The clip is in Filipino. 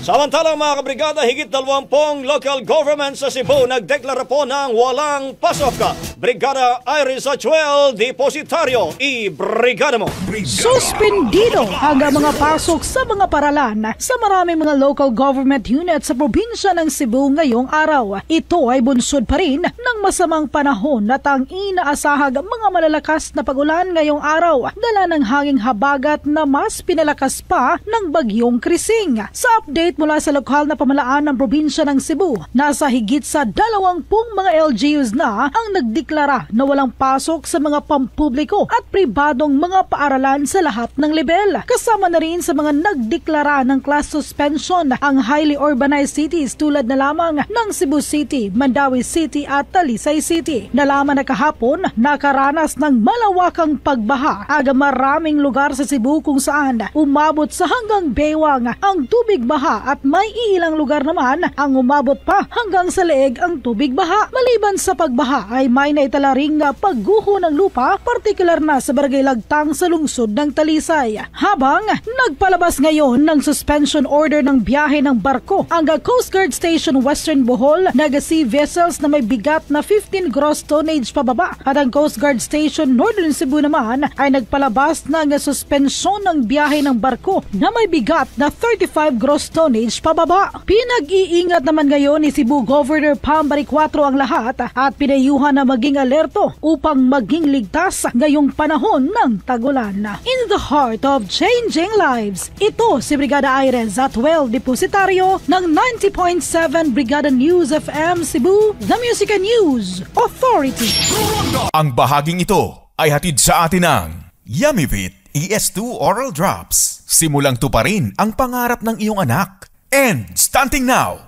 Samantalang mga kabrigada, higit 20 local governments sa Cebu nagdeklara po ng walang pasok. Brigada Iris Achuel, depositaryo, i-brigada mo. Suspendido ang mga pasok sa mga paralan sa maraming mga local government units sa probinsya ng Cebu ngayong araw. Ito ay bunsod pa rin ng masamang panahon at ang inaasahang mga malalakas na pagulan ngayong araw, dala ng hanging habagat na mas pinalakas pa ng bagyong Krising. Sa update mula sa lokal na pamalaan ng probinsya ng Cebu, nasa higit sa 20 mga LGUs na ang nagdeklara na walang pasok sa mga pampubliko at pribadong mga paaralan sa lahat ng level. Kasama na rin sa mga nagdeklara ng class suspension ang highly urbanized cities tulad na lamang ng Cebu City, Mandawi City at Talisay City. Nalaman na kahapon nakaranas ng malawakang pagbaha aga maraming lugar sa Cebu kung saan umabot sa hanggang bewang ang tubig baha at may ilang lugar naman ang umabot pa hanggang sa leeg ang tubig baha. Maliban sa pagbaha ay may naitala ring pagguho ng lupa, partikular na sa Barangay Lagtang sa lungsod ng Talisay. Habang nagpalabas ngayon ng suspension order ng biyahe ng barko ang Coast Guard Station Western Bohol, Naga-Sea vessels na may bigat na 15 gross tonnage pababa, at ang Coast Guard Station Northern Cebu naman ay nagpalabas ng suspensyon ng biyahe ng barko na may bigat na 35 gross tonnage pababa. Pinag-iingat naman ngayon ni Cebu Governor Pam Bariccuatro ang lahat at pinayuhan na maging alerto upang maging ligtas ngayong panahon ng tagulan. In the heart of changing lives, ito si Brigada Iris Achuel, depositaryo ng 90.7 Brigada News FM Cebu, the Music and News Authority. Ang bahaging ito ay hatid sa atin ng Yummy ES2 Oral Drops. Simulang tuparin ang pangarap ng iyong anak. And stunting now,